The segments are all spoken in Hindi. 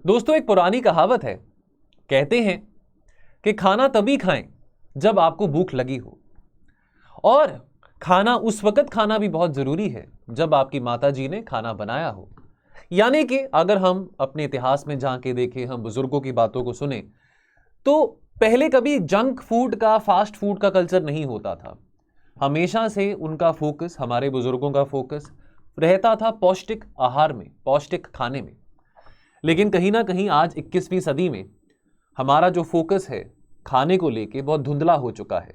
दोस्तों, एक पुरानी कहावत है, कहते हैं कि खाना तभी खाएं जब आपको भूख लगी हो, और खाना उस वक्त खाना भी बहुत जरूरी है जब आपकी माता जी ने खाना बनाया हो। यानी कि अगर हम अपने इतिहास में झांके देखें, हम बुजुर्गों की बातों को सुने, तो पहले कभी जंक फूड का, फास्ट फूड का कल्चर नहीं होता था। हमेशा से उनका फोकस, हमारे बुजुर्गों का फोकस रहता था पौष्टिक आहार में, पौष्टिक खाने में। लेकिन कहीं ना कहीं आज 21वीं सदी में हमारा जो फोकस है खाने को लेके बहुत धुंधला हो चुका है।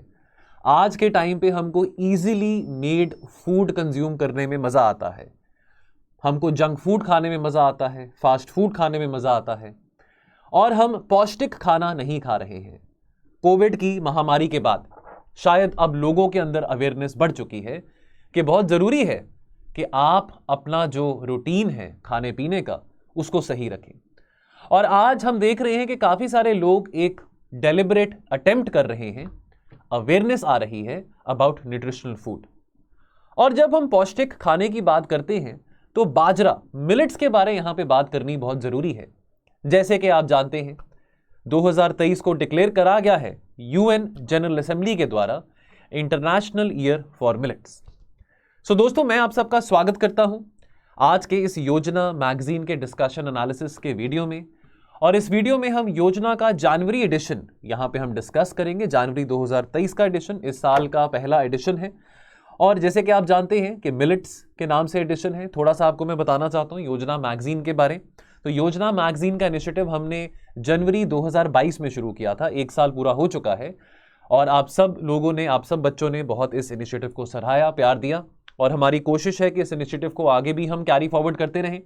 आज के टाइम पे हमको इजीली मेड फूड कंज्यूम करने में मजा आता है, हमको जंक फूड खाने में मजा आता है, फास्ट फूड खाने में मजा आता है, और हम पौष्टिक खाना नहीं खा रहे हैं। कोविड की महामारी के बाद शायद अब लोगों के अंदर अवेयरनेस बढ़ चुकी है कि बहुत जरूरी है कि आप अपना जो रूटीन है खाने पीने का, उसको सही रखें। और आज हम देख रहे हैं कि काफी सारे लोग एक डेलिबरेट अटेम्प्ट कर रहे हैं, अवेयरनेस आ रही है अबाउट न्यूट्रिशनल फूड। और जब हम पौष्टिक खाने की बात करते हैं तो बाजरा, मिलेट्स के बारे यहां पे बात करनी बहुत जरूरी है। जैसे कि आप जानते हैं 2023 को डिक्लेयर करा गया है यूएन जनरल असेंबली के द्वारा इंटरनेशनल ईयर फॉर मिलेट्स। सो दोस्तों, मैं आप सबका स्वागत करता हूं आज के इस योजना मैगजीन के डिस्कशन एनालिसिस के वीडियो में। और इस वीडियो में हम योजना का जनवरी एडिशन यहां पे हम डिस्कस करेंगे। जनवरी 2023 का एडिशन इस साल का पहला एडिशन है, और जैसे कि आप जानते हैं कि मिलेट्स के नाम से एडिशन है। थोड़ा सा आपको मैं बताना चाहता हूं योजना मैगजीन के बारे। तो योजना मैगजीन का इनिशिएटिव हमने जनवरी 2022 में शुरू किया था, एक साल पूरा हो चुका है, और आप सब लोगों ने, आप सब बच्चों ने बहुत इस इनिशिएटिव को सराहाया, प्यार दिया, और हमारी कोशिश है कि इस इनिशिएटिव को आगे भी हम कैरी फॉरवर्ड करते रहें।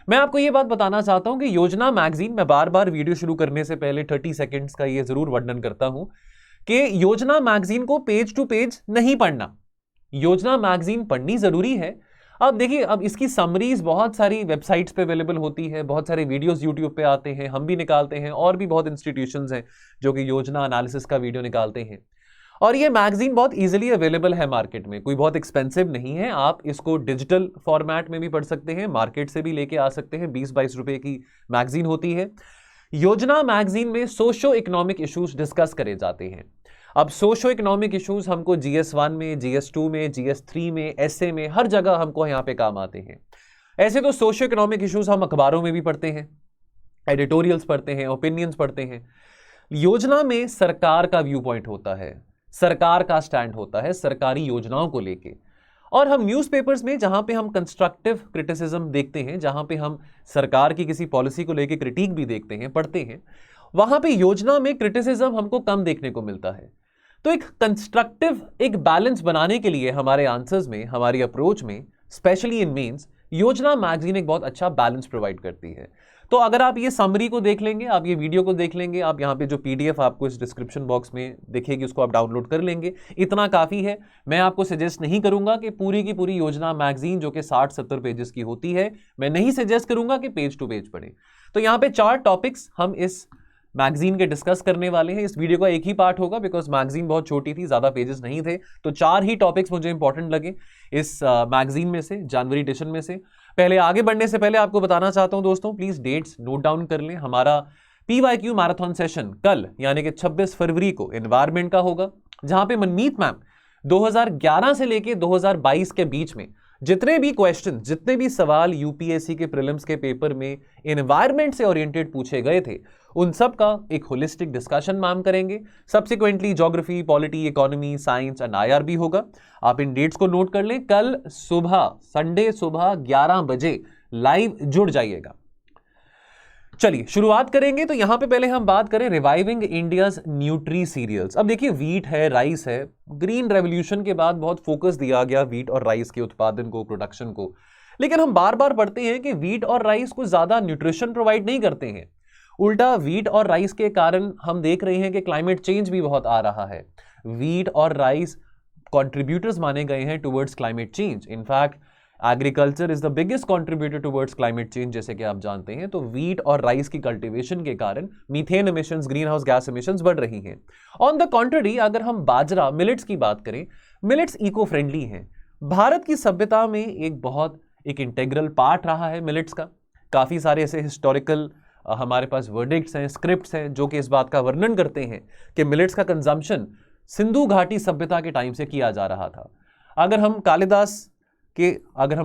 मैं आपको यह बात बताना चाहता हूं कि योजना मैगजीन, मैं बार बार वीडियो शुरू करने से पहले 30 सेकंड्स का यह जरूर वर्णन करता हूं कि योजना मैगजीन को पेज टू पेज नहीं पढ़ना। योजना मैगजीन पढ़नी जरूरी है। अब देखिए, अब इसकी समरीज बहुत सारी वेबसाइट्स पे अवेलेबल होती है, बहुत सारे वीडियोस यूट्यूब पे आते हैं, हम भी निकालते हैं, और भी बहुत इंस्टीट्यूशंस हैं जो कि योजना एनालिसिस का वीडियो निकालते हैं। और ये मैगजीन बहुत इजीली अवेलेबल है मार्केट में, कोई बहुत एक्सपेंसिव नहीं है। आप इसको डिजिटल फॉर्मेट में भी पढ़ सकते हैं, मार्केट से भी लेके आ सकते हैं। 20-22 रुपए की मैगजीन होती है। योजना मैगजीन में सोशो इकोनॉमिक इश्यूज डिस्कस करे जाते हैं। अब सोशो इकोनॉमिक इश्यूज हमको GS1 में, GS2 में, GS3 में, SA में, हर जगह हमको यहाँ पे काम आते हैं। ऐसे तो सोशो इकोनॉमिक इश्यूज हम अखबारों में भी पढ़ते हैं, एडिटोरियल्स पढ़ते हैं, ओपिनियंस पढ़ते हैं। योजना में सरकार का व्यू पॉइंट होता है, सरकार का स्टैंड होता है सरकारी योजनाओं को लेके। और हम न्यूज़पेपर्स में, जहां पे हम कंस्ट्रक्टिव क्रिटिसिज्म देखते हैं, जहां पे हम सरकार की किसी पॉलिसी को लेके क्रिटिक भी देखते हैं, पढ़ते हैं, वहां पे योजना में क्रिटिसिज्म हमको कम देखने को मिलता है। तो एक कंस्ट्रक्टिव, एक बैलेंस बनाने के लिए हमारे आंसर्स में, हमारी अप्रोच में, स्पेशली इन मेंस, योजना मैगजीन एक बहुत अच्छा बैलेंस प्रोवाइड करती है। तो अगर आप ये समरी को देख लेंगे, आप ये वीडियो को देख लेंगे, आप यहाँ पे जो PDF आपको इस डिस्क्रिप्शन बॉक्स में दिखेगी, उसको आप डाउनलोड कर लेंगे, इतना काफ़ी है। मैं आपको सजेस्ट नहीं करूंगा कि पूरी की पूरी योजना मैगजीन जो कि 60-70 पेजेस की होती है, मैं नहीं सजेस्ट करूंगा कि पेज टू पेज पढ़ें। तो यहाँ पे 4 टॉपिक्स हम इस मैगजीन के डिस्कस करने वाले हैं। इस वीडियो का एक ही पार्ट होगा, बिकॉज मैगजीन बहुत छोटी थी, ज्यादा पेजेस नहीं थे। तो 4 ही टॉपिक्स मुझे इंपॉर्टेंट लगे इस मैगजीन में से, जनवरी एडिशन में से। पहले आगे बढ़ने से पहले आपको बताना चाहता हूं दोस्तों, प्लीज डेट्स नोट डाउन कर लें। हमारा PYQ मैराथन सेशन कल यानी कि 26 फरवरी को एनवायरमेंट का होगा, जहां पे मनमीत मैम 2011 से लेके 2022 के बीच में जितने भी क्वेश्चन, जितने भी सवाल UPSC के प्रीलिम्स के पेपर में एनवायरमेंट से ओरिएंटेड पूछे गए थे, उन सब का एक होलिस्टिक डिस्कशन मैम करेंगे। Subsequently geography, polity, economy, science and IR भी होगा। आप इन डेट्स को नोट कर लें। कल सुबह, संडे सुबह 11 बजे लाइव जुड़ जाइएगा। चलिए शुरुआत करेंगे। तो यहां पे पहले हम बात करें रिवाइविंग इंडियाज न्यूट्री सीरियल्स। अब देखिए, वीट है, राइस है, ग्रीन रेवोल्यूशन के बाद बहुत फोकस दिया गया वीट और राइस के उत्पादन को, प्रोडक्शन को। लेकिन हम बार बार पढ़ते हैं कि वीट और राइस को ज्यादा न्यूट्रिशन प्रोवाइड नहीं करते हैं। उल्टा वीट और राइस के कारण हम देख रहे हैं कि क्लाइमेट चेंज भी बहुत आ रहा है। वीट और राइस कंट्रीब्यूटर्स माने गए हैं towards climate change. In fact agriculture is the biggest contributor towards climate change, जैसे कि आप जानते हैं। तो वीट और राइस की कल्टीवेशन के कारण methane emissions, green house gas emissions बढ़ रही हैं। ऑन द कॉन्ट्ररी, अगर हम बाजरा, मिलेट्स की बात करें, मिलेट्स इको फ्रेंडली हैं। भारत की सभ्यता में एक इंटेग्रल पार्ट रहा है मिलेट्स का। काफी सारे ऐसे हिस्टोरिकल हमारे पास वर्डिक्ट्स हैं, स्क्रिप्ट्स हैं जो कि इस बात का वर्णन करते हैं कि मिलेट्स का कंजम्पशन सिंधु घाटी सभ्यता के टाइम से किया जा रहा था। अगर हम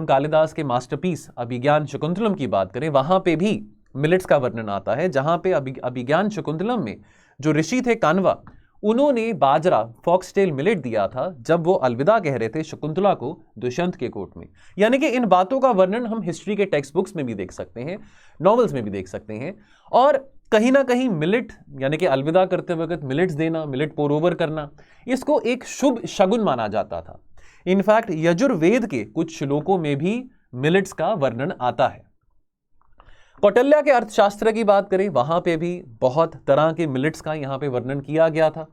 कालिदास के मास्टरपीस अभिज्ञान शकुंतलम की बात करें, वहां पे भी मिलेट्स का वर्णन आता है, जहां पे अभिज्ञान शकुंतलम में जो ऋषि थे कान्वा, उन्होंने बाजरा फॉक्सटेल मिलेट दिया था जब वो अलविदा कह रहे थे शकुंतला को दुष्यंत के कोर्ट में। यानी कि इन बातों का वर्णन हम हिस्ट्री के टेक्स्ट बुक्स में भी देख सकते हैं, नॉवेल्स में भी देख सकते हैं। और कहीं ना कहीं मिलेट यानी कि अलविदा करते वक्त मिलेट्स देना, मिलेट पोर ओवर करना, इसको एक शुभ शगुन माना जाता था। इनफैक्ट यजुर्वेद के कुछ श्लोकों में भी मिलेट्स का वर्णन आता है। कौटिल्य के अर्थशास्त्र की बात करें, वहां पे भी बहुत तरह के मिलेट्स का यहां पे वर्णन किया गया था।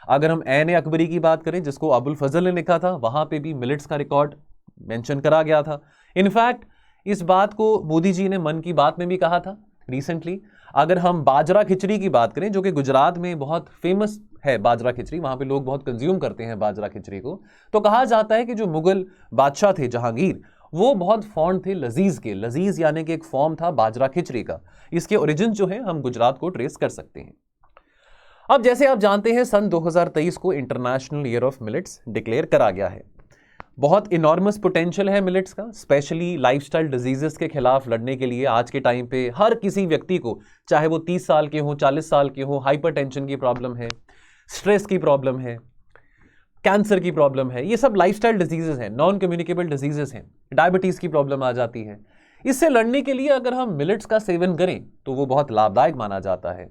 अगर हम ऐन अकबरी की बात करें जिसको अबुल फजल ने लिखा था, वहां पे भी मिलेट्स का रिकॉर्ड मेंशन करा गया था। इनफैक्ट इस बात को मोदी जी ने मन की बात में भी कहा था रिसेंटली। अगर हम बाजरा खिचड़ी की बात करें, जो कि गुजरात में बहुत फेमस है बाजरा खिचड़ी, वहां पे लोग बहुत कंज्यूम करते हैं बाजरा खिचड़ी को, तो कहा जाता है कि जो मुगल बादशाह थे जहांगीर, वो बहुत फॉन्ड थे लजीज के। लजीज यानी कि एक फॉर्म था बाजरा खिचड़ी का। इसके ओरिजिन जो है हम गुजरात को ट्रेस कर सकते हैं। अब जैसे आप जानते हैं सन 2023 को international year of millets declare करा गया है। बहुत इनॉर्मस पोटेंशियल है मिलेट्स का, स्पेशली लाइफस्टाइल डिजीजेस के खिलाफ लड़ने के लिए। आज के टाइम पे हर किसी व्यक्ति को, चाहे वो 30 साल के हो, 40 साल के हो, हाइपरटेंशन की प्रॉब्लम है, स्ट्रेस की प्रॉब्लम है, कैंसर की प्रॉब्लम है, ये सब लाइफस्टाइल डिजीजेस हैं, नॉन कम्युनिकेबल डिजीजेस हैं, डायबिटीज की प्रॉब्लम आ जाती है। इससे लड़ने के लिए अगर हम मिलेट्स का सेवन करें तो वो बहुत लाभदायक माना जाता है।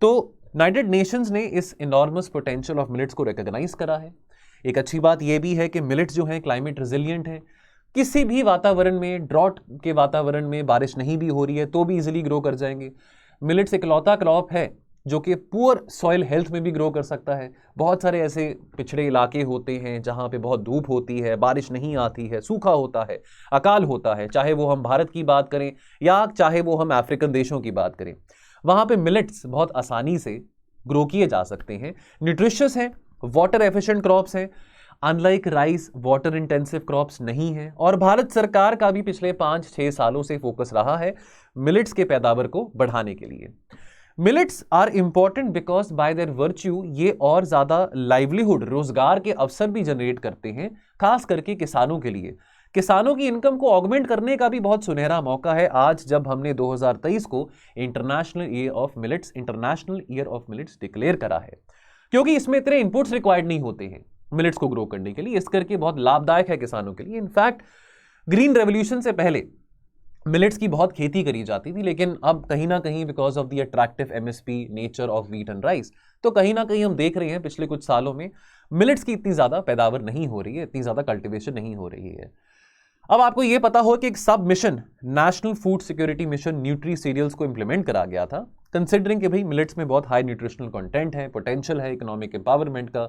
तो यूनाइटेड नेशंस ने इस इनॉर्मस पोटेंशियल ऑफ मिलेट्स को रिकॉग्नाइज करा है। एक अच्छी बात यह भी है कि मिलेट्स जो हैं क्लाइमेट रिजिलियंट है। किसी भी वातावरण में, ड्रॉट के वातावरण में बारिश नहीं भी हो रही है तो भी इजीली ग्रो कर जाएंगे। मिलेट्स इकलौता क्रॉप है जो कि पुअर सॉइल हेल्थ में भी ग्रो कर सकता है। बहुत सारे ऐसे पिछड़े इलाके होते हैं जहाँ पे बहुत धूप होती है, बारिश नहीं आती है, सूखा होता है, अकाल होता है, चाहे वो हम भारत की बात करें या चाहे वो हम अफ्रीकन देशों की बात करें, वहाँ पे मिलेट्स बहुत आसानी से ग्रो किए जा सकते हैं। न्यूट्रिशियस हैं, वाटर एफिशिएंट क्रॉप्स हैं, unlike rice water intensive crops नहीं है। और भारत सरकार का भी पिछले 5-6 सालों से फोकस रहा है मिलेट्स के पैदावार को बढ़ाने के लिए। Millets are important because by their virtue ये और ज्यादा लाइवलीहुड, रोजगार के अवसर भी जनरेट करते हैं, खास करके किसानों के लिए। किसानों की इनकम को ऑगमेंट करने का भी बहुत सुनहरा मौका है आज जब हमने 2023 को international year of millets declare करा है, क्योंकि इसमें इतने इनपुट्स रिक्वायर्ड नहीं होते हैं मिलेट्स को ग्रो करने के लिए। इस करके बहुत लाभदायक है किसानों के लिए। इनफैक्ट ग्रीन रेवोल्यूशन से पहले मिलेट्स की बहुत खेती करी जाती थी, लेकिन अब कहीं ना कहीं because of the attractive MSP nature of wheat and rice, तो कहीं ना कहीं हम देख रहे हैं पिछले कुछ सालों में मिलेट्स की इतनी ज्यादा पैदावार नहीं हो रही है, इतनी ज्यादा कल्टीवेशन नहीं हो रही है। अब आपको यह पता हो कि एक सब mission, national food security mission nutri cereals को इंप्लीमेंट करा गया था, कंसिडरिंग कि भाई मिलेट्स में बहुत हाई न्यूट्रिशनल कंटेंट है, पोटेंशियल है इकोनॉमिक एम्पावरमेंट का।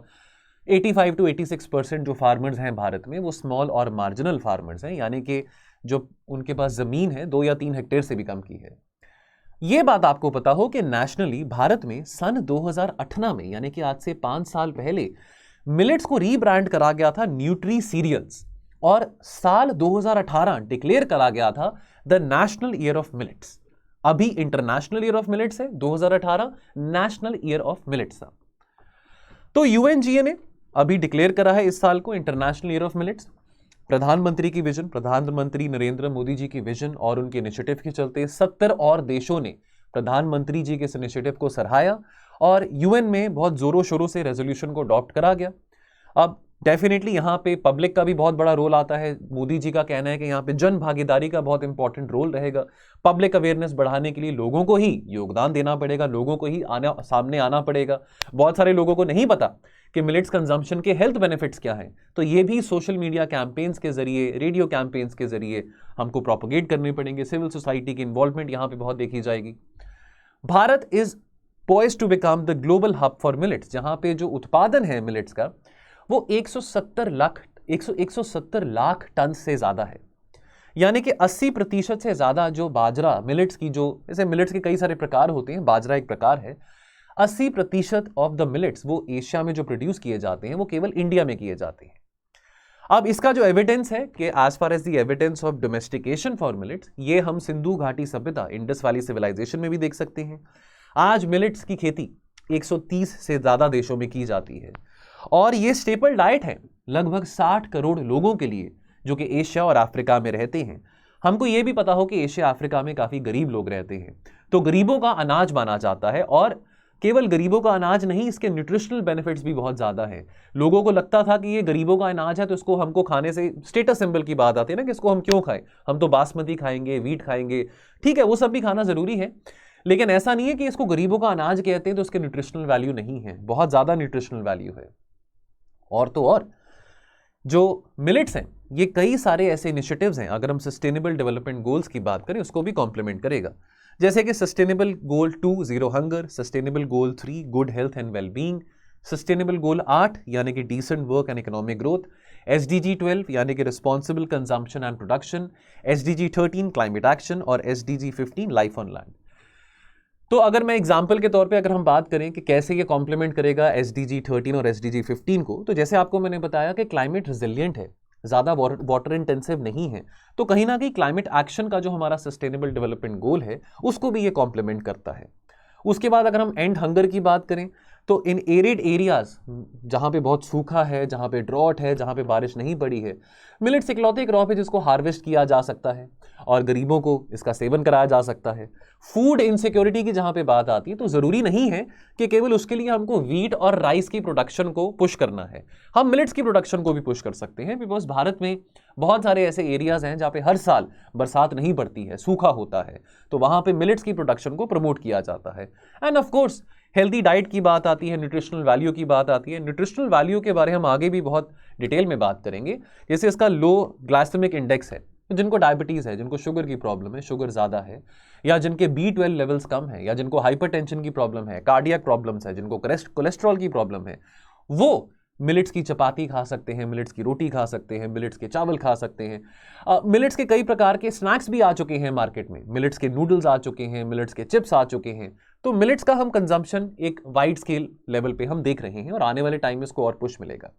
85 to 86% जो फार्मर्स हैं भारत में वो स्मॉल और मार्जिनल फार्मर्स हैं, यानी कि जो उनके पास जमीन है 2 या 3 हेक्टेयर से भी कम की है। यह बात आपको पता हो कि नेशनली भारत में सन 2018 में, यानी कि आज से 5 साल पहले, मिलेट्स को रीब्रांड करा गया था न्यूट्री सीरियल्स, और साल 2018 डिक्लेयर करा गया था the national year of millets. अभी इंटरनेशनल ईयर ऑफ मिलेट्स है, 2018 नेशनल ईयर ऑफ मिलेट्स था। तो यूएनजीए ने अभी डिक्लेयर करा है इस साल को इंटरनेशनल ईयर ऑफ मिलेट्स। प्रधानमंत्री की विजन, प्रधानमंत्री नरेंद्र मोदी जी की विजन और उनके इनिशिएटिव के चलते 70 और देशों ने प्रधानमंत्री जी के इस इनिशिएटिव को सराहाया और यूएन में बहुत जोरों शोरों से रेजोल्यूशन को अडॉप्ट करा गया। अब डेफिनेटली यहाँ पे पब्लिक का भी बहुत बड़ा रोल आता है। मोदी जी का कहना है कि यहाँ पे जन भागीदारी का बहुत इंपॉर्टेंट रोल रहेगा। पब्लिक अवेयरनेस बढ़ाने के लिए लोगों को ही योगदान देना पड़ेगा, लोगों को ही सामने आना पड़ेगा। बहुत सारे लोगों को नहीं पता कि मिलेट्स कंजम्पशन के हेल्थ बेनिफिट्स क्या हैं, तो ये भी सोशल मीडिया कैंपेन्स के जरिए, रेडियो कैंपेन्स के जरिए हमको प्रोपोगेट करने पड़ेंगे। सिविल सोसाइटी की इन्वॉल्वमेंट यहाँ पे बहुत देखी जाएगी। Bharat is poised to become the global hub for millets, जहाँ पे जो उत्पादन है मिलेट्स का वो 170 लाख टन से ज्यादा है, यानी कि 80% से ज्यादा जो बाजरा मिलेट्स की, जो जैसे मिलेट्स के कई सारे प्रकार होते हैं, बाजरा एक प्रकार है, 80% ऑफ द मिलेट्स वो एशिया में जो प्रोड्यूस किए जाते हैं वो केवल इंडिया में किए जाते हैं। अब इसका जो एविडेंस है कि as far as the evidence of domestication for millets, ये हम सिंधु घाटी सभ्यता, इंडस वैली सिविलाइजेशन में भी देख सकते हैं। आज मिलेट्स की खेती 130 से ज्यादा देशों में की जाती है और ये स्टेपल डाइट है लगभग 60 करोड़ लोगों के लिए जो कि एशिया और अफ्रीका में रहते हैं। हमको ये भी पता हो कि एशिया अफ्रीका में काफी गरीब लोग रहते हैं, तो गरीबों का अनाज माना जाता है। और केवल गरीबों का अनाज नहीं, इसके न्यूट्रिशनल बेनिफिट्स भी बहुत ज्यादा है। लोगों को लगता था कि ये गरीबों का अनाज है तो इसको हमको खाने से स्टेटस सिंबल की बात आती है ना, कि इसको हम क्यों खाएं, हम तो बासमती खाएंगे, व्हीट खाएंगे। ठीक है, वो सब भी खाना जरूरी है, लेकिन ऐसा नहीं है कि इसको गरीबों का अनाज कहते हैं तो उसके न्यूट्रिशनल वैल्यू नहीं है, बहुत ज्यादा न्यूट्रिशनल वैल्यू है। और तो और जो मिलेट्स हैं ये कई सारे ऐसे इनिशिएटिव्स हैं, अगर हम सस्टेनेबल डेवलपमेंट गोल्स की बात करें उसको भी कॉम्प्लीमेंट करेगा, जैसे कि sustainable goal 2 zero hunger, sustainable goal 3 good health and wellbeing, sustainable goal 8 यानी कि decent work and economic growth, SDG 12 यानी कि responsible consumption and production, SDG 13 climate action और SDG 15 लाइफ ऑन लैंड। तो अगर मैं एग्जाम्पल के तौर पे अगर हम बात करें कि कैसे ये कॉम्प्लीमेंट करेगा SDG 13 और SDG 15 को, तो जैसे आपको मैंने बताया कि क्लाइमेट रिजिलियंट है, ज़्यादा वाटर इंटेंसिव नहीं है, तो कहीं ना कहीं क्लाइमेट एक्शन का जो हमारा सस्टेनेबल डेवलपमेंट गोल है उसको भी ये कॉम्प्लीमेंट करता है। उसके बाद अगर हम एंड हंगर की बात करें तो इन एरिड एरियाज जहाँ पे बहुत सूखा है, जहाँ पे ड्रॉट है, जहाँ पे बारिश नहीं पड़ी है, मिलेट्स इकलौते क्रॉप है जिसको हार्वेस्ट किया जा सकता है और गरीबों को इसका सेवन कराया जा सकता है। फूड इनसिक्योरिटी की जहाँ पे बात आती है तो ज़रूरी नहीं है कि केवल उसके लिए हमको व्हीट और राइस की प्रोडक्शन को पुश करना है, हम मिलेट्स की प्रोडक्शन को भी पुश कर सकते हैं। बिकॉज भारत में बहुत सारे ऐसे एरियाज हैं जहाँ पे हर साल बरसात नहीं पड़ती है, सूखा होता है, तो वहाँ पे मिलेट्स की प्रोडक्शन को प्रमोट किया जाता है। End of course healthy diet की बात आती है, न्यूट्रिशनल वैल्यू की बात आती है। न्यूट्रिशनल वैल्यू के बारे में हम आगे भी बहुत डिटेल में बात करेंगे, जैसे इसका लो ग्लाइसेमिक इंडेक्स है, जिनको डायबिटीज़ है, जिनको शुगर की प्रॉब्लम है, शुगर ज़्यादा है, या जिनके B12 लेवल्स कम है, या जिनको हाइपरटेंशन की प्रॉब्लम है, कार्डियक प्रॉब्लम्स है, जिनको कोलेस्ट्रॉल की प्रॉब्लम है, वो मिलेट्स की चपाती खा सकते हैं, मिलेट्स की रोटी खा सकते हैं, मिलेट्स के चावल खा सकते हैं। मिलेट्स के कई प्रकार के स्नैक्स भी आ चुके हैं मार्केट में, मिलेट्स के नूडल्स आ चुके हैं, मिलेट्स के चिप्स आ चुके हैं। तो मिलेट्स का हम कंजम्पशन एक वाइड स्केल लेवल पे हम देख रहे हैं और आने वाले टाइम में इसको और पुश मिलेगा।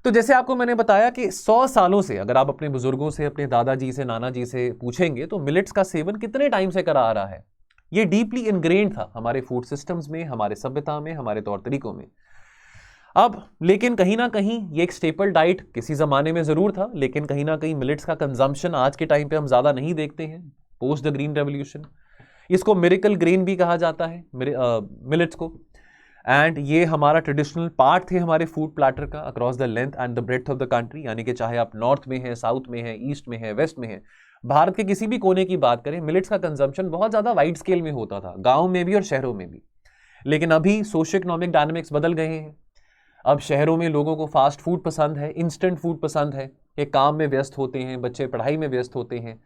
तो जैसे आपको मैंने बताया कि 100 सालों से अगर आप अपने बुजुर्गों से, अपने दादाजी से, नाना जी से पूछेंगे तो मिलेट्स का सेवन कितने टाइम से करा आ रहा है, ये डीपली इनग्रेन्ड था हमारे फूड सिस्टम्स में, हमारे सभ्यता में, हमारे तौर तरीकों में। अब लेकिन कहीं ना कहीं ये एक स्टेपल डाइट किसी ज़माने में ज़रूर था, लेकिन कहीं ना कहीं मिलेट्स का कंजम्पशन आज के टाइम पे हम ज़्यादा नहीं देखते हैं पोस्ट द ग्रीन रेवोल्यूशन। इसको मिरेकल ग्रेन भी कहा जाता है मिलेट्स को, एंड ये हमारा ट्रेडिशनल पार्ट थे हमारे फूड प्लेटर का across the length and the breadth of the country, यानी कि चाहे आप नॉर्थ में है, साउथ में है, ईस्ट में है, वेस्ट में है, भारत के किसी भी कोने की बात करें, मिलेट्स का कंजम्पशन बहुत ज़्यादा वाइड स्केल में होता था, गाँव में भी और शहरों में भी। लेकिन अभी सोशियो इकोनॉमिक डायनामिक्स बदल गए हैं। अब शहरों में लोगों को फास्ट फूड पसंद है, इंस्टेंट फूड पसंद है, ये काम में व्यस्त होते हैं, बच्चे पढ़ाई में व्यस्त होते हैं।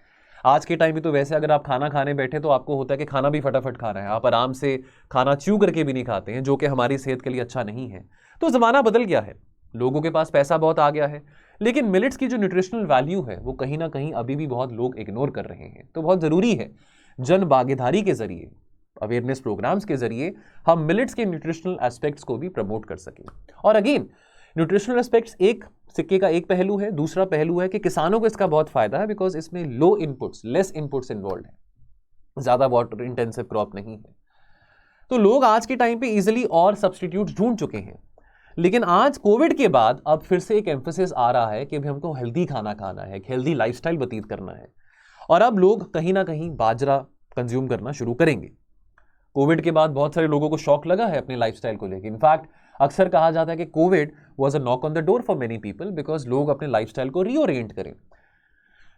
आज के टाइम में तो वैसे अगर आप खाना खाने बैठे तो आपको होता है कि खाना भी फटाफट खाना है, आप आराम से खाना च्यू करके भी नहीं खाते हैं, जो कि हमारी सेहत के लिए अच्छा नहीं है। तो ज़माना बदल गया है, लोगों के पास पैसा बहुत आ गया है, लेकिन मिलेट्स की जो न्यूट्रिशनल वैल्यू है वो कहीं ना कहीं अभी भी बहुत लोग इग्नोर कर रहे हैं। तो बहुत ज़रूरी है जन भागीदारी के जरिए, अवेयरनेस प्रोग्राम्स के जरिए हम मिलेट्स के न्यूट्रिशनल एस्पेक्ट्स को भी प्रमोट कर सकें। और अगेन न्यूट्रिशनल एस्पेक्ट्स एक सिक्के का एक पहलू है, दूसरा पहलू है कि किसानों को इसका बहुत फायदा है, बिकॉज इसमें लो इनपुट्स, लेस इनपुट्स इन्वॉल्व है, ज़्यादा वाटर इंटेंसिव क्रॉप नहीं है। तो लोग आज के टाइम पे इजीली और सब्सटीट्यूट्स ढूंढ चुके हैं, लेकिन आज कोविड के बाद अब फिर से एक एम्फेसिस आ रहा है कि हमको हेल्दी खाना खाना है, हेल्दी लाइफस्टाइल व्यतीत करना है, और अब लोग कहीं ना कहीं बाजरा कंज्यूम करना शुरू करेंगे। कोविड के बाद बहुत सारे लोगों को शॉक लगा है अपने लाइफस्टाइल को लेकर। इनफैक्ट अक्सर कहा जाता है कि Covid was a knock on the door for many people, because लोग अपने लाइफस्टाइल को रीओरिएंट करें।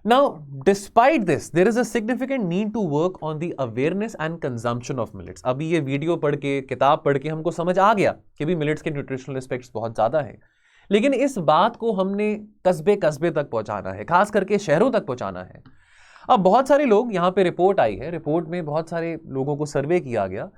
Now despite this there is a significant need to work on the awareness and consumption of millets. अभी ये वीडियो पढ़ के, किताब पढ़ के हमको समझ आ गया कि भी मिलेट्स के न्यूट्रिशनल एस्पेक्ट्स बहुत ज़्यादा हैं, लेकिन इस बात को हमने कस्बे कस्बे तक पहुँचाना है, खास करके शहरों तक पहुँचाना है। अब बहुत सारे लोग, यहाँ पे रिपोर्ट आई है, रिपोर्ट में बहुत सारे लोगों को सर्वे किया गया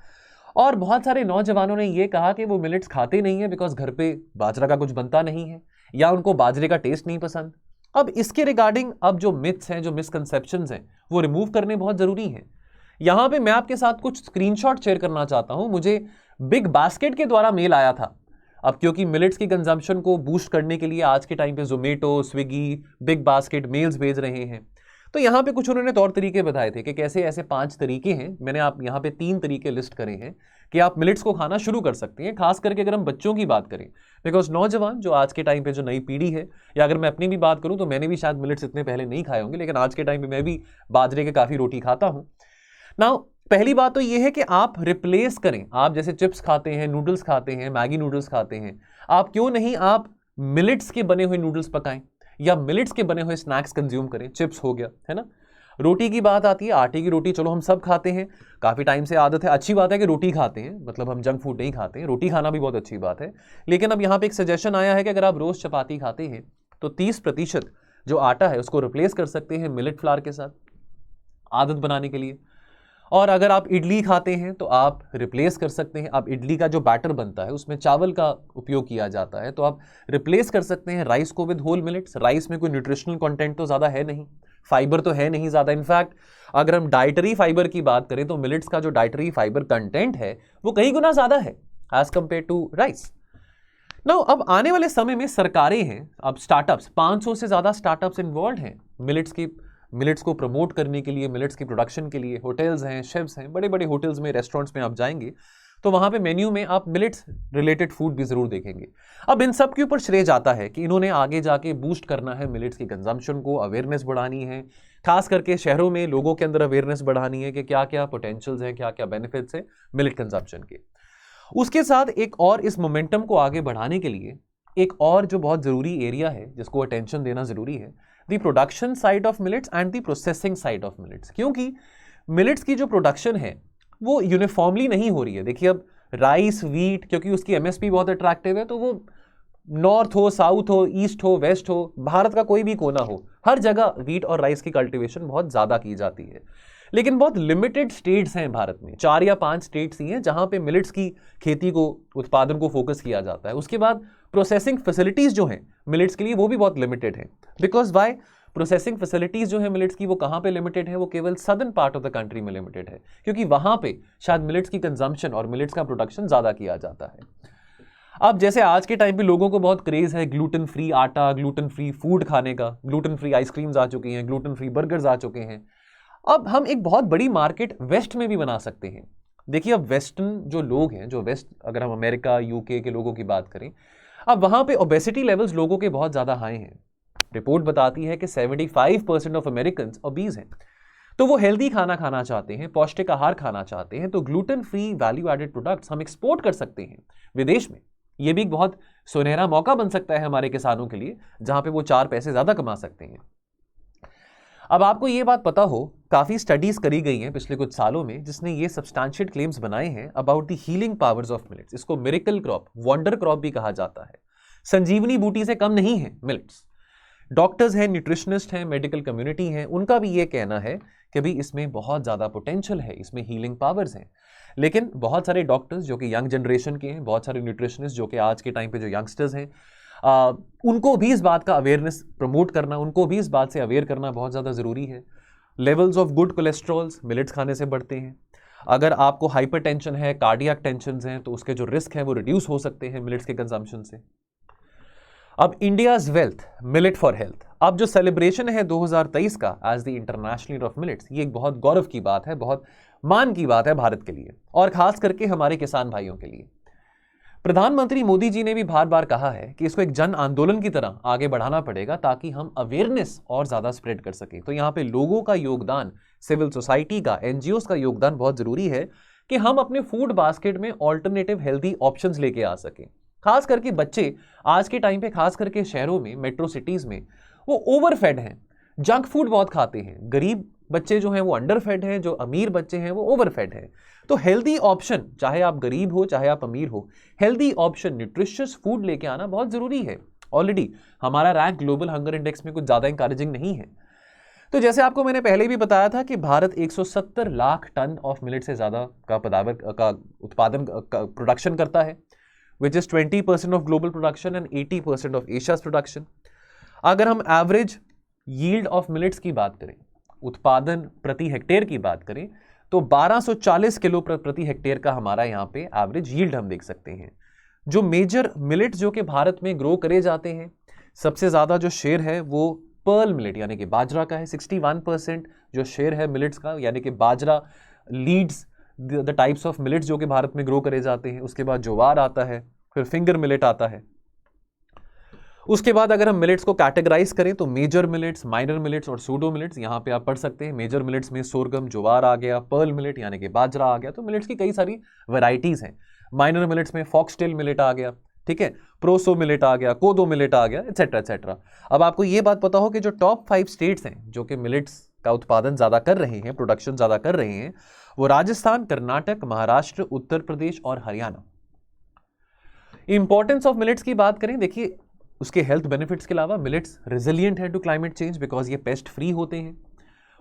और बहुत सारे नौजवानों ने ये कहा कि वो मिलेट्स खाते नहीं है बिकॉज घर पे बाजरा का कुछ बनता नहीं है, या उनको बाजरे का टेस्ट नहीं पसंद। अब इसके रिगार्डिंग अब जो मिथ्स हैं, जो मिसकंसेप्शंस हैं, वो रिमूव करने बहुत ज़रूरी हैं। यहाँ पे मैं आपके साथ कुछ स्क्रीनशॉट शेयर करना चाहता हूँ। मुझे बिग बास्केट के द्वारा मेल आया था अब क्योंकि मिलेट्स की कंजम्पशन को बूस्ट करने के लिए आज के टाइम पे Zomato, Swiggy, Big Basket meals भेज रहे हैं। तो यहाँ पे कुछ उन्होंने तौर तरीके बताए थे कि कैसे ऐसे 5 तरीके हैं, मैंने आप यहाँ पे 3 तरीके लिस्ट करे हैं कि आप मिलेट्स को खाना शुरू कर सकते हैं, खास करके अगर हम बच्चों की बात करें। बिकॉज नौजवान जो आज के टाइम पे जो नई पीढ़ी है, या अगर मैं अपनी भी बात करूं तो मैंने भी शायद मिलेट्स इतने पहले नहीं खाए होंगे, लेकिन आज के टाइम पे मैं भी बाजरे के काफ़ी रोटी खाता हूं। नाउ पहली बात तो ये है कि आप रिप्लेस करें, आप जैसे चिप्स खाते हैं, नूडल्स खाते हैं, मैगी नूडल्स खाते हैं, आप क्यों नहीं आप मिलेट्स के बने हुए नूडल्स पकाएं या मिलेट्स के बने हुए स्नैक्स कंज्यूम करें। चिप्स हो गया, है ना। रोटी की बात आती है, आटे की रोटी चलो हम सब खाते हैं, काफ़ी टाइम से आदत है, अच्छी बात है कि रोटी खाते हैं, मतलब हम जंक फूड नहीं खाते हैं, रोटी खाना भी बहुत अच्छी बात है। लेकिन अब यहाँ पे एक सजेशन आया है कि अगर आप रोज़ चपाती खाते हैं तो 30% जो आटा है उसको रिप्लेस कर सकते हैं मिलेट फ्लावर के साथ, आदत बनाने के लिए। और अगर आप इडली खाते हैं तो आप रिप्लेस कर सकते हैं, आप इडली का जो बैटर बनता है उसमें चावल का उपयोग किया जाता है, तो आप रिप्लेस कर सकते हैं राइस को विद होल मिलेट्स। राइस में कोई न्यूट्रिशनल कंटेंट तो ज़्यादा है नहीं, फाइबर तो है नहीं ज़्यादा। इनफैक्ट अगर हम डाइटरी फाइबर की बात करें तो मिलेट्स का जो डाइटरी फाइबर कंटेंट है वो कई गुना ज़्यादा है as compare to rice. Now अब आने वाले समय में सरकारें हैं, अब स्टार्टअप्स, 500 से ज़्यादा स्टार्टअप्स इन्वॉल्व हैं मिलेट्स को प्रमोट करने के लिए, मिलेट्स की प्रोडक्शन के लिए। होटल्स हैं, शेफ्स हैं, बड़े बड़े होटल्स में, रेस्टोरेंट्स में आप जाएंगे तो वहाँ पे मेन्यू में आप मिलेट्स रिलेटेड फूड भी ज़रूर देखेंगे। अब इन सब के ऊपर श्रेय जाता है कि इन्होंने आगे जाके बूस्ट करना है मिलेट्स की कंजम्पशन को, अवेयरनेस बढ़ानी है, खास करके शहरों में लोगों के अंदर अवेयरनेस बढ़ानी है कि क्या क्या पोटेंशियल्स हैं, क्या क्या बेनिफिट्स हैं मिलेट कंजम्पशन के। उसके साथ एक और इस मोमेंटम को आगे बढ़ाने के लिए एक और जो बहुत ज़रूरी एरिया है जिसको अटेंशन देना ज़रूरी है, the production side of millets and the processing side of millets. क्योंकि मिलेट्स की जो प्रोडक्शन है वो यूनिफॉर्मली नहीं हो रही है। देखिए अब राइस, व्हीट, क्योंकि उसकी एमएसपी बहुत अट्रैक्टिव है, तो वो नॉर्थ हो, साउथ हो, ईस्ट हो, वेस्ट हो, भारत का कोई भी कोना हो, हर जगह व्हीट और राइस की कल्टीवेशन बहुत ज़्यादा की जाती है। लेकिन बहुत लिमिटेड स्टेट्स हैं भारत में, 4 या 5 स्टेट्स ही हैं जहाँ पे मिलेट्स की खेती को, उत्पादन को फोकस किया जाता है। उसके बाद प्रोसेसिंग फैसिलिटीज़ जो हैं मिलेट्स के लिए वो भी बहुत लिमिटेड हैं। बिकॉज वाई, प्रोसेसिंग फैसिलिटीज़ जो है मिलेट्स की वो कहाँ पे लिमिटेड है, वो केवल southern part of the country में लिमिटेड है, क्योंकि वहाँ पे शायद मिलेट्स की कंजम्पशन और मिलेट्स का प्रोडक्शन ज़्यादा किया जाता है। अब जैसे आज के टाइम पे लोगों को बहुत क्रेज़ है ग्लूटेन फ्री आटा, ग्लूटेन फ्री फूड खाने का, ग्लूटेन फ्री आइसक्रीम्स आ चुकी हैं, ग्लूटेन फ्री बर्गर्स आ चुके हैं। अब हम एक बहुत बड़ी मार्केट वेस्ट में भी बना सकते हैं। देखिए अब वेस्टर्न जो लोग हैं, जो वेस्ट, अगर हम अमेरिका, यूके के लोगों की बात करें, अब वहाँ पे ओबेसिटी लेवल्स लोगों के बहुत ज़्यादा हाई हैं। रिपोर्ट बताती है कि 75% ऑफ अमेरिकन्स ओबीज हैं। तो वो हेल्दी खाना खाना चाहते हैं, पौष्टिक आहार खाना चाहते हैं, तो gluten free value added products हम एक्सपोर्ट कर सकते हैं विदेश में। ये भी एक बहुत सुनहरा मौका बन सकता है हमारे किसानों के लिए, जहाँ पे वो 4 पैसे ज़्यादा कमा सकते हैं। अब आपको ये बात पता हो, काफ़ी स्टडीज़ करी गई हैं पिछले कुछ सालों में जिसने ये सब्सटैंशिएट क्लेम्स बनाए हैं about the healing powers of millets. इसको मिरेकल क्रॉप, वंडर क्रॉप भी कहा जाता है। संजीवनी बूटी से कम नहीं है मिलेट्स। डॉक्टर्स हैं, न्यूट्रिशनिस्ट हैं, मेडिकल कम्युनिटी हैं, उनका भी ये कहना है कि भाई इसमें बहुत ज़्यादा पोटेंशियल है, इसमें हीलिंग पावर्स हैं। लेकिन बहुत सारे डॉक्टर्स जो कि यंग जनरेशन के हैं, बहुत सारे न्यूट्रिशनिस्ट जो कि आज के टाइम पे जो यंगस्टर्स हैं, उनको भी इस बात का अवेयरनेस प्रमोट करना, उनको भी इस बात से अवेयर करना बहुत ज़्यादा ज़रूरी है। Levels of good cholesterols millets खाने से बढ़ते हैं। अगर आपको हाइपरटेंशन है, कार्डियक टेंशन हैं, तो उसके जो रिस्क हैं वो रिड्यूस हो सकते हैं मिलेट्स के कंजम्पशन से। अब India's wealth, millet for health, अब जो सेलिब्रेशन है 2023 का as the international year of millets, ये एक बहुत गौरव की बात है, बहुत मान की बात है भारत के लिए और खास करके हमारे किसान भाइयों के लिए। प्रधानमंत्री मोदी जी ने भी बार बार कहा है कि इसको एक जन आंदोलन की तरह आगे बढ़ाना पड़ेगा ताकि हम अवेयरनेस और ज़्यादा स्प्रेड कर सकें। तो यहाँ पे लोगों का योगदान, सिविल सोसाइटी का, एनजीओज का योगदान बहुत ज़रूरी है कि हम अपने फूड बास्केट में ऑल्टरनेटिव हेल्दी ऑप्शंस लेके आ सकें। खास करके बच्चे आज के टाइम पे, खास करके शहरों में, मेट्रो सिटीज़ में, वो ओवरफेड हैं, जंक फूड बहुत खाते हैं। गरीब बच्चे जो हैं वो अंडरफेड हैं, जो अमीर बच्चे हैं वो ओवरफेड हैं। तो हेल्दी ऑप्शन, चाहे आप गरीब हो चाहे आप अमीर हो, हेल्दी ऑप्शन, न्यूट्रिशियस फूड लेके आना बहुत ज़रूरी है। ऑलरेडी हमारा रैंक ग्लोबल हंगर इंडेक्स में कुछ ज़्यादा इंकरेजिंग नहीं है। तो जैसे आपको मैंने पहले भी बताया था कि Bharat 170 lakh ton of millet से ज़्यादा का उत्पादन प्रोडक्शन करता है, which is 20% of global production and 80% of Asia's production। अगर हम एवरेज यील्ड ऑफ मिलेट्स की बात करें, उत्पादन प्रति हेक्टेयर की बात करें, तो 1240 किलो प्रति हेक्टेयर का हमारा यहाँ पे एवरेज यील्ड हम देख सकते हैं। जो मेजर मिलेट्स जो कि भारत में ग्रो करे जाते हैं, सबसे ज़्यादा जो शेयर है वो पर्ल मिलेट यानी कि बाजरा का है। 61% जो शेयर है मिलेट्स का, यानी कि बाजरा leads the types of millets जो कि भारत में ग्रो करे जाते हैं। उसके बाद ज्वार आता है, फिर फिंगर मिलेट आता है। उसके बाद अगर हम मिलेट्स को कैटेगराइज करें तो मेजर मिलेट्स, माइनर मिलेट्स और सूडो मिलेट्स यहाँ पे आप पढ़ सकते हैं। मेजर मिलेट्स में सोरगम, ज्वार आ गया, पर्ल मिलेट यानी कि बाजरा आ गया। तो मिलेट्स की कई सारी वैरायटीज हैं। माइनर मिलेट्स में फॉक्सटेल मिलेट आ गया, ठीक है, प्रोसो मिलेट आ गया, कोदो मिलेट आ गया, एटसेट्रा एटसेट्रा। अब आपको ये बात पता हो कि जो टॉप 5 स्टेट्स हैं जो कि मिलेट्स का उत्पादन ज़्यादा कर रहे हैं, प्रोडक्शन ज़्यादा कर रहे हैं, वो राजस्थान, कर्नाटक, महाराष्ट्र, उत्तर प्रदेश और हरियाणा। इंपॉर्टेंस ऑफ मिलेट्स की बात करें, देखिए उसके हेल्थ बेनिफिट्स के अलावा मिलेट्स रिजिलियंट है टू क्लाइमेट चेंज बिकॉज ये पेस्ट फ्री होते हैं।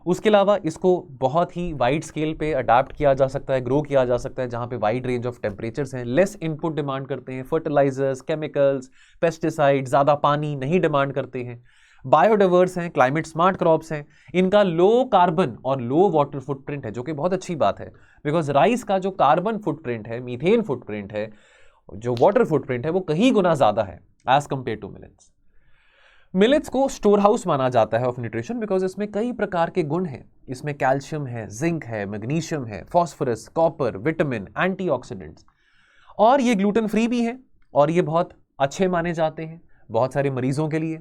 उसके अलावा इसको बहुत ही वाइड स्केल पे अडाप्ट किया जा सकता है, ग्रो किया जा सकता है, जहाँ पे वाइड रेंज ऑफ टेम्परेचर्स हैं, लेस इनपुट डिमांड करते हैं, फर्टिलाइजर्स, केमिकल्स, पेस्टिसाइड, ज़्यादा पानी नहीं डिमांड करते हैं, बायोडाइवर्स हैं, क्लाइमेट स्मार्ट क्रॉप्स हैं, इनका लो कार्बन और लो वाटर फुटप्रिंट है, जो कि बहुत अच्छी बात है बिकॉज राइस का जो कार्बन फुटप्रिंट है, मीथेन फुटप्रिंट है, जो वाटर फुटप्रिंट है, वो कहीं गुना ज़्यादा है as compare to millets. Millets को स्टोर हाउस माना जाता है ऑफ न्यूट्रिशन बिकॉज इसमें कई प्रकार के गुण हैं। इसमें कैल्शियम है, जिंक है, मैग्नीशियम है, फास्फोरस, कॉपर, विटामिन, एंटीऑक्सीडेंट्स, और ये ग्लूटेन फ्री भी है और ये बहुत अच्छे माने जाते हैं बहुत सारे मरीजों के लिए।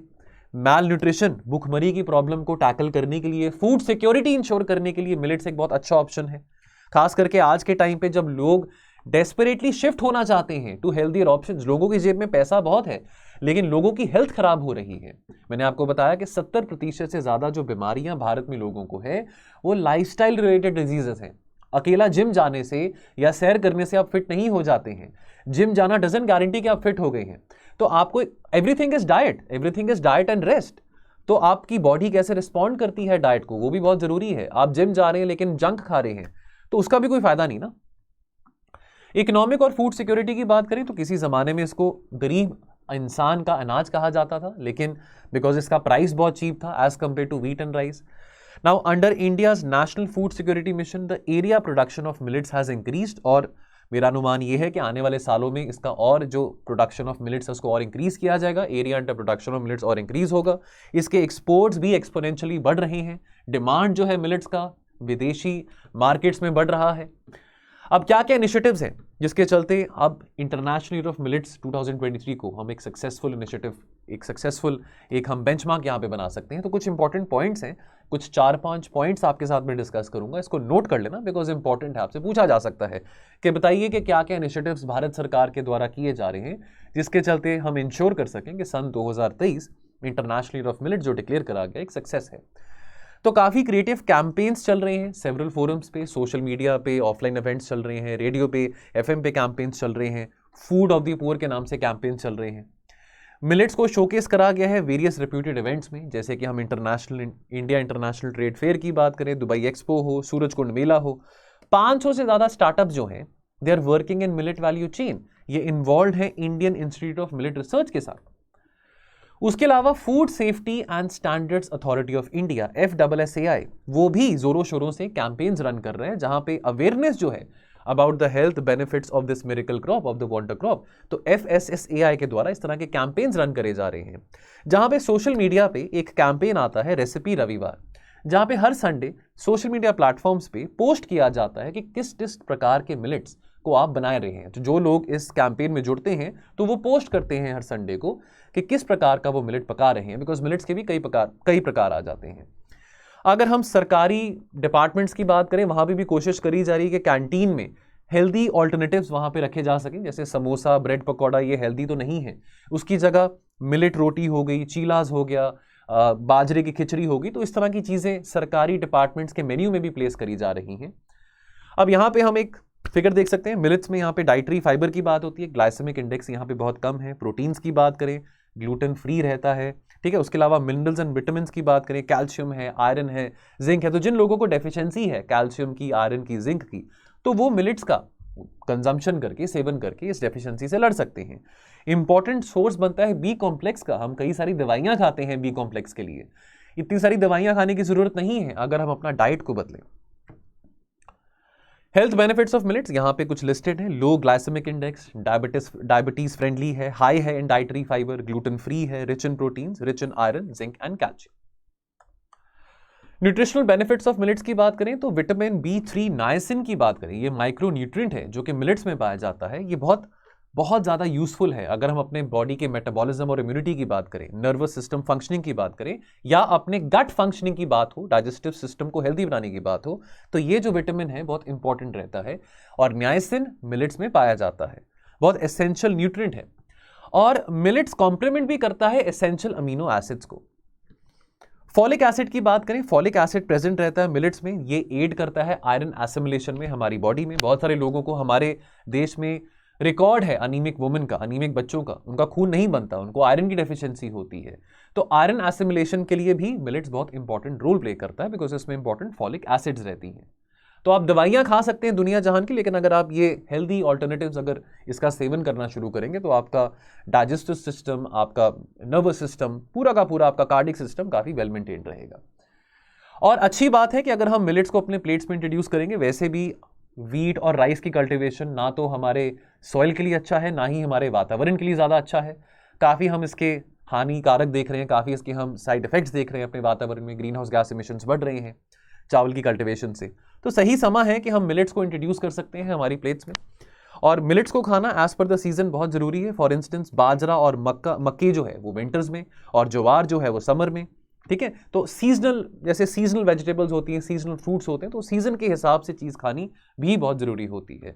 मैल न्यूट्रिशन, भूखमरी की प्रॉब्लम को टैकल करने के लिए, फूड सिक्योरिटी इंश्योर करने के लिए मिलेट्स एक बहुत अच्छा ऑप्शन है। खास करके आज के टाइम पे जब लोग डेस्परेटली शिफ्ट होना चाहते हैं टू हेल्थियर ऑप्शंस, लोगों की जेब में पैसा बहुत है लेकिन लोगों की हेल्थ खराब हो रही है। मैंने आपको बताया कि 70% से ज्यादा जो बीमारियां भारत में लोगों को है वो लाइफस्टाइल रिलेटेड डिजीजेस हैं। अकेला जिम जाने से या सैर करने से आप फिट नहीं हो जाते हैं। जिम जाना डजंट गारंटी कि आप फिट हो गए हैं। तो आपको everything is diet and rest. तो आपकी बॉडी कैसे रिस्पॉन्ड करती है डाइट को, वो भी बहुत जरूरी है। आप जिम जा रहे हैं लेकिन जंक खा रहे हैं तो उसका भी कोई फायदा नहीं ना। इकोनॉमिक और फूड सिक्योरिटी की बात करें तो किसी जमाने में इसको गरीब इंसान का अनाज कहा जाता था, लेकिन बिकॉज इसका प्राइस बहुत चीप था as compare to wheat and rice. Now under India's national food security mission the area production of millets has increased, और मेरा अनुमान यह है कि आने वाले सालों में इसका और जो प्रोडक्शन ऑफ मिलेट्स है उसको और इंक्रीज किया जाएगा। Area under production of millets और इंक्रीज होगा। इसके एक्सपोर्ट्स भी एक्सपोनेंशियली बढ़ रहे हैं। डिमांड जो है मिलेट्स का विदेशी मार्केट्स में बढ़ रहा है। अब क्या क्या इनिशिएटिव्स हैं जिसके चलते अब इंटरनेशनल ईयर ऑफ मिलेट्स 2023 को हम एक सक्सेसफुल हम बेंचमार्क यहाँ पे बना सकते हैं। तो कुछ इंपॉर्टेंट पॉइंट्स हैं, कुछ 4-5 पॉइंट्स आपके साथ में डिस्कस करूंगा, इसको नोट कर लेना बिकॉज इंपॉर्टेंट है। आपसे पूछा जा सकता है कि बताइए कि क्या क्या इनिशिएटिव्स भारत सरकार के द्वारा किए जा रहे हैं जिसके चलते हम इंश्योर कर सकें कि सन 2023 इंटरनेशनल ईयर ऑफ मिलेट जो डिक्लेयर करा गया एक सक्सेस है। तो काफ़ी क्रिएटिव कैंपेन्स चल रहे हैं सेवरल फोरम्स पे, सोशल मीडिया पे ऑफलाइन इवेंट्स चल रहे हैं, रेडियो पे, एफएम पे कैंपेन्स चल रहे हैं, फूड ऑफ द पुअर के नाम से कैंपेन्स चल रहे हैं। मिलेट्स को शोकेस करा गया है वेरियस रेप्यूटेड इवेंट्स में, जैसे कि हम इंडिया इंटरनेशनल ट्रेड फेयर की बात करें, दुबई एक्सपो हो, सूरजकुंड मेला हो। 500 से ज़्यादा स्टार्टअप जो हैं they are working in millet value chain, ये इन्वॉल्व है Indian institute of millet research के साथ। उसके अलावा food safety and standards authority of India FSSAI वो भी जोरों शोरों से कैंपेन्स रन कर रहे हैं जहां पे अवेयरनेस जो है about the health benefits of this miracle crop of the wonder crop, तो FSSAI के द्वारा इस तरह के कैंपेन्स रन करे जा रहे हैं। जहां पे सोशल मीडिया पे एक कैंपेन आता है रेसिपी रविवार, जहां पे हर संडे सोशल मीडिया प्लेटफॉर्म्स पे पोस्ट किया जाता है कि किस किस प्रकार के मिलेट्स को आप बनाए रहे हैं। तो जो लोग इस कैंपेन में जुड़ते हैं तो वो पोस्ट करते हैं हर संडे को कि किस प्रकार का वो मिलेट पका रहे हैं, बिकॉज मिलेट्स के भी कई प्रकार आ जाते हैं। अगर हम सरकारी डिपार्टमेंट्स की बात करें वहां भी कोशिश करी जा रही है कि कैंटीन में हेल्दी ऑल्टरनेटिव्स वहां पे रखे जा सकें, जैसे समोसा, ब्रेड पकौड़ा, ये हेल्दी तो नहीं है, उसकी जगह मिलेट रोटी हो गई, चीलाज हो गया, बाजरे की खिचड़ी होगी। तो इस तरह की चीज़ें सरकारी डिपार्टमेंट्स के मेन्यू में भी प्लेस करी जा रही हैं। अब यहाँ पे हम एक फिगर देख सकते हैं, मिलेट्स में यहाँ पे डाइटरी फाइबर की बात होती है, ग्लाइसेमिक इंडेक्स यहाँ पे बहुत कम है। प्रोटीन्स की बात करें, ग्लूटेन फ्री रहता है, ठीक है। उसके अलावा मिनरल्स एंड विटामिन्स की बात करें, कैल्शियम है, आयरन है, जिंक है। तो जिन लोगों को डेफिशिएंसी है कैल्शियम की, आयरन की, जिंक की, तो वो मिलेट्स का कंजम्पशन करके, सेवन करके इस डेफिशिएंसी से लड़ सकते हैं। इंपॉर्टेंट सोर्स बनता है बी कॉम्प्लेक्स का। हम कई सारी दवाइयां खाते हैं बी कॉम्प्लेक्स के लिए, इतनी सारी दवाइयां खाने की जरूरत नहीं है अगर हम अपना डाइट को बदलें। हेल्थ बेनिफिट्स ऑफ मिलेट्स यहाँ पे कुछ लिस्टेड है। लो ग्लाइसेमिक इंडेक्स, डायबिटीज फ्रेंडली है, हाई है इन डाइटरी फाइबर, ग्लूटेन फ्री है, rich in proteins, rich in iron, zinc and calcium. Nutritional benefits of millets की बात करें तो विटामिन B3 नायसिन की बात करें, ये माइक्रो न्यूट्रिएंट है जो कि मिलेट्स में पाया जाता है। ये बहुत बहुत ज़्यादा यूजफुल है अगर हम अपने बॉडी के मेटाबॉलिज्म और इम्यूनिटी की बात करें, नर्वस सिस्टम फंक्शनिंग की बात करें, या अपने गट फंक्शनिंग की बात हो, डाइजेस्टिव सिस्टम को हेल्दी बनाने की बात हो, तो ये जो विटामिन है बहुत इंपॉर्टेंट रहता है। और नायसिन मिलेट्स में पाया जाता है, बहुत एसेंशियल न्यूट्रिएंट है। और मिलेट्स कॉम्प्लीमेंट भी करता है एसेंशियल अमीनो एसिड्स को। फॉलिक एसिड की बात करें, फॉलिक एसिड प्रेजेंट रहता है मिलेट्स में, ये एड करता है आयरन एसिमिलेशन में हमारी बॉडी में। बहुत सारे लोगों को हमारे देश में रिकॉर्ड है अनीमिक वुमेन का, अनीमिक बच्चों का, उनका खून नहीं बनता, उनको आयरन की डेफिशिएंसी होती है। तो आयरन एसिमिलेशन के लिए भी मिलेट्स बहुत इंपॉर्टेंट रोल प्ले करता है, बिकॉज इसमें इंपॉर्टेंट फॉलिक एसिड्स रहती हैं। तो आप दवाइयां खा सकते हैं दुनिया जहान की, लेकिन अगर आप ये हेल्दी ऑल्टरनेटिव्स अगर इसका सेवन करना शुरू करेंगे तो आपका डाइजेस्टिव सिस्टम, आपका नर्वस सिस्टम, पूरा का पूरा आपका कार्डिक सिस्टम काफ़ी वेल मेंटेन रहेगा। और अच्छी बात है कि अगर हम मिलेट्स को अपने प्लेट्स में इंट्रोड्यूस करेंगे, वैसे भी वीट और राइस की कल्टिवेशन ना तो हमारे सॉइल के लिए अच्छा है, ना ही हमारे वातावरण के लिए ज़्यादा अच्छा है। काफ़ी हम इसके हानिकारक देख रहे हैं, काफ़ी इसके हम साइड इफेक्ट्स देख रहे हैं अपने वातावरण में, ग्रीन हाउस गैस इमिशंस बढ़ रहे हैं चावल की कल्टिवेशन से। तो सही समय है कि हम मिलेट्स को इंट्रोड्यूस कर सकते हैं हमारी प्लेट्स में। और मिलेट्स को खाना एज पर द सीजन बहुत ज़रूरी है। फॉर इंस्टेंस बाजरा और मक्की जो है वो विंटर्स में, और ज्वार जो है वो समर में, ठीक है। तो सीजनल, जैसे सीजनल वेजिटेबल्स होती हैं, सीजनल फ्रूट्स होते हैं, तो सीजन के हिसाब से चीज़ खानी भी बहुत ज़रूरी होती है।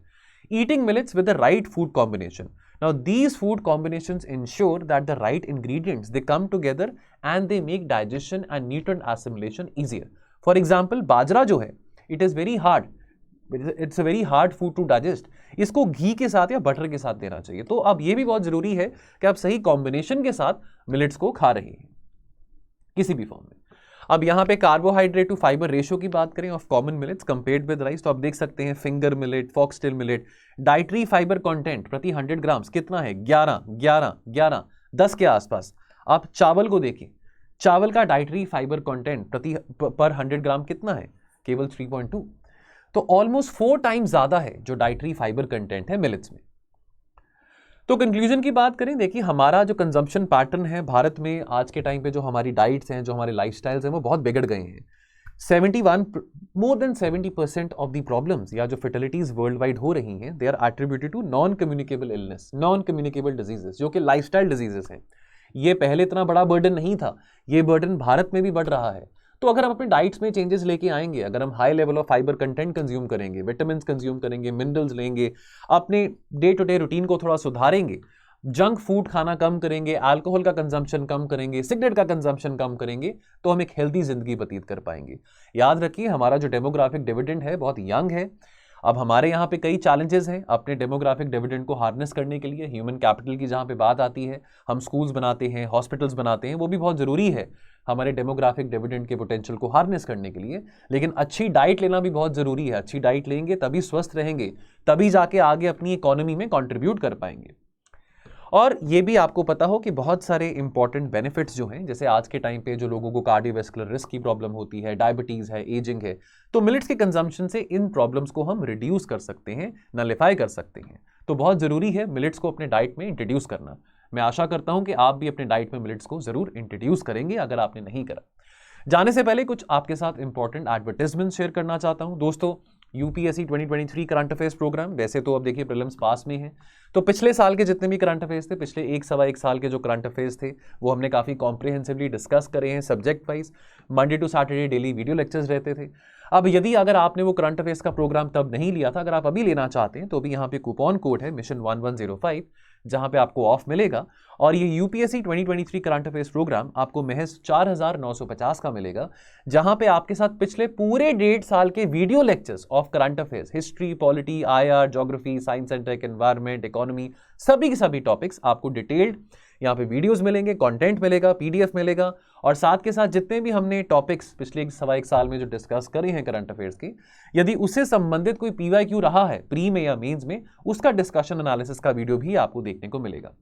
Eating millets with the right food combination, now these food combinations ensure that the right ingredients they come together and they make digestion and nutrient assimilation easier. For example बाजरा जो है, it is very hard, it's a very hard food to digest. इसको घी के साथ या बटर के साथ देना चाहिए। तो अब ये भी बहुत ज़रूरी है कि आप सही कॉम्बिनेशन के साथ मिलेट्स को खा रहे हैं किसी भी फॉर्म में। अब यहाँ पे कार्बोहाइड्रेट टू फाइबर रेशियो की बात करें of common millets compared with rice, तो आप देख सकते हैं finger millet, foxtail millet, dietary fibre content प्रति 100 ग्राम्स कितना है? 11, 11, 11, 10 के आसपास। आप चावल को देखिए, चावल का डाइटरी फाइबर कंटेंट प्रति पर 100 ग्राम कितना है? केवल 3.2। तो ऑलमोस्ट 4 टाइम्स ज्यादा है जो डाइटरी फाइबर कंटेंट है मिलेट्स में। तो कंक्लूजन की बात करें, देखिए हमारा जो कंजम्पशन पैटर्न है भारत में आज के टाइम पे, जो हमारी डाइट्स हैं, जो हमारे लाइफस्टाइल्स हैं, वो बहुत बिगड़ गए हैं। 71 more than 70% of the problems या जो फर्टिलिटीज वर्ल्ड वाइड हो रही हैं, they are attributed to non communicable illness, non communicable diseases, जो कि लाइफस्टाइल डिजीजेस हैं। ये पहले इतना बड़ा बर्डन नहीं था, ये बर्डन भारत में भी बढ़ रहा है। तो अगर हम अपने डाइट्स में चेंजेस लेके आएंगे, अगर हम high level of fibre content consume करेंगे, विटामिन कंज्यूम करेंगे, मिनरल्स लेंगे, अपने डे टू डे रूटीन को थोड़ा सुधारेंगे, जंक फूड खाना कम करेंगे, अल्कोहल का कंजम्पशन कम करेंगे, सिगरेट का कंजम्पशन कम करेंगे, तो हम एक हेल्दी जिंदगी व्यतीत कर पाएंगे। याद रखिए हमारा जो डेमोग्राफिक डिविडेंड है बहुत यंग है। अब हमारे यहाँ पे कई चैलेंजेस हैं अपने डेमोग्राफिक डिविडेंड को हार्नेस करने के लिए। ह्यूमन कैपिटल की जहाँ पे बात आती है, हम स्कूल्स बनाते हैं, हॉस्पिटल्स बनाते हैं, वो भी बहुत ज़रूरी है हमारे डेमोग्राफिक डिविडेंड के पोटेंशियल को हार्नेस करने के लिए। लेकिन अच्छी डाइट लेना भी बहुत ज़रूरी है। अच्छी डाइट लेंगे तभी स्वस्थ रहेंगे, तभी जाके आगे अपनी इकोनॉमी में कंट्रीब्यूट कर पाएंगे। और ये भी आपको पता हो कि बहुत सारे इंपॉर्टेंट बेनिफिट्स जो हैं, जैसे आज के टाइम पे जो लोगों को कार्डियोवैस्कुलर रिस्क की प्रॉब्लम होती है, डायबिटीज़ है, एजिंग है, तो मिलेट्स के कंजम्पशन से इन प्रॉब्लम्स को हम रिड्यूस कर सकते हैं, नलिफाई कर सकते हैं। तो बहुत ज़रूरी है मिलेट्स को अपने डाइट में इंट्रोड्यूस करना। मैं आशा करता हूं कि आप भी अपने डाइट में मिलेट्स को जरूर इंट्रोड्यूस करेंगे अगर आपने नहीं करा। जाने से पहले कुछ आपके साथ इंपॉर्टेंट एडवर्टाइजमेंट शेयर करना चाहता हूं। दोस्तों, यूपीएससी 2023 करंट अफेयर्स प्रोग्राम, वैसे तो अब देखिए प्रीलिम्स पास में है, तो पिछले साल के जितने भी करंट अफेयर्स थे, पिछले 1-1.25 साल के जो करंट अफेयर्स थे, वो हमने काफ़ी कॉम्प्रिहेंसिवली डिस्कस करे हैं subject wise. Monday to Saturday daily video lectures रहते थे। अब यदि अगर आपने वो करंट अफेयर्स का प्रोग्राम तब नहीं लिया था, अगर आप अभी लेना चाहते हैं, तो अभी यहाँ पे कूपन कोड है मिशन 1105, जहाँ पे आपको ऑफ मिलेगा। और ये यूपीएससी 2023 करंट अफेयर्स प्रोग्राम आपको महज 4,950 का मिलेगा, जहाँ पे आपके साथ पिछले पूरे 1.5 साल के video lectures of current affairs, history, polity, IR, geography, science and tech, environment, economy, सभी के सभी टॉपिक्स आपको डिटेल्ड यहाँ पे वीडियोस मिलेंगे, कंटेंट मिलेगा, पीडीएफ मिलेगा। और साथ के साथ जितने भी हमने टॉपिक्स पिछले 1.25 साल में जो डिस्कस करे हैं करंट अफेयर्स की, यदि उससे संबंधित कोई पीवाईक्यू रहा है प्री में या मेंस में, उसका डिस्कशन एनालिसिस का वीडियो भी आपको देखने को मिलेगा।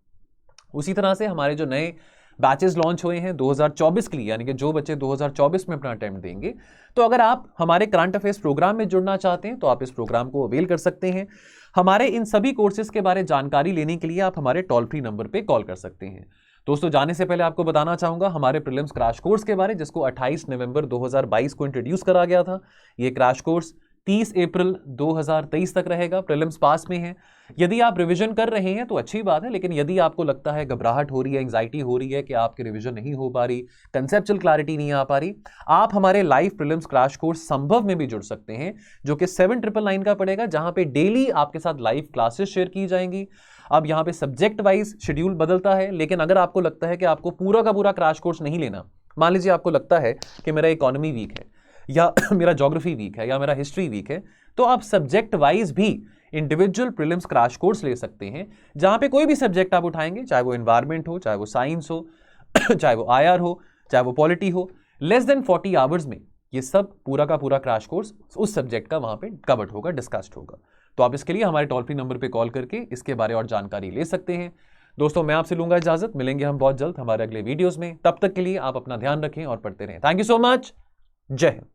उसी तरह से हमारे जो नए बैचेस लॉन्च हुए हैं 2024 के लिए, यानी कि जो बच्चे 2024 में अपना अटेम्प्ट देंगे। तो अगर आप हमारे करंट अफेयर्स प्रोग्राम में जुड़ना चाहते हैं तो आप इस प्रोग्राम को अवेल कर सकते हैं। हमारे इन सभी कोर्सेज के बारे में जानकारी लेने के लिए आप हमारे टोल फ्री नंबर पर कॉल कर सकते हैं। दोस्तों, जाने से पहले आपको बताना चाहूंगा हमारे प्रीलिम्स क्रैश कोर्स के बारे, जिसको 28 नवंबर 2022 को इंट्रोड्यूस करा गया था। ये क्रैश कोर्स 30 अप्रैल 2023 तक रहेगा। प्रीलिम्स पास में है। यदि आप रिवीजन कर रहे हैं तो अच्छी बात है, लेकिन यदि आपको लगता है घबराहट हो रही है, एंजाइटी हो रही है कि आपकी रिवीजन नहीं हो पा रही, कंसेप्चुअल क्लैरिटी नहीं आ पा रही, आप हमारे लाइव प्रीलिम्स क्रैश कोर्स संभव में भी जुड़ सकते हैं, जो कि 7999 का पड़ेगा, जहां पे डेली आपके साथ लाइव क्लासेस शेयर की जाएंगी। अब यहाँ पे सब्जेक्ट वाइज शेड्यूल बदलता है, लेकिन अगर आपको लगता है कि आपको पूरा का पूरा क्रैश कोर्स नहीं लेना, मान लीजिए आपको लगता है कि मेरा इकोनॉमी वीक है या मेरा ज्योग्राफी वीक है या मेरा हिस्ट्री वीक है, तो आप सब्जेक्ट वाइज भी इंडिविजुअल प्रीलिम्स क्रैश कोर्स ले सकते हैं, जहां पे कोई भी सब्जेक्ट आप उठाएंगे, चाहे वो एनवायरमेंट हो, चाहे वो साइंस हो, चाहे वो IR हो, चाहे वो पॉलिटी हो, लेस देन 40 आवर्स में ये सब पूरा का पूरा क्रैश कोर्स उस सब्जेक्ट का वहां पे कवर्ड होगा, डिस्कस्ड होगा। तो आप इसके लिए हमारे टोल फ्री नंबर पे कॉल करके इसके बारे और जानकारी ले सकते हैं। दोस्तों, मैं आपसे लूंगा इजाजत, मिलेंगे हम बहुत जल्द हमारे अगले वीडियोस में। तब तक के लिए आप अपना ध्यान रखें और पढ़ते रहें। Thank you so much. जय हिंद।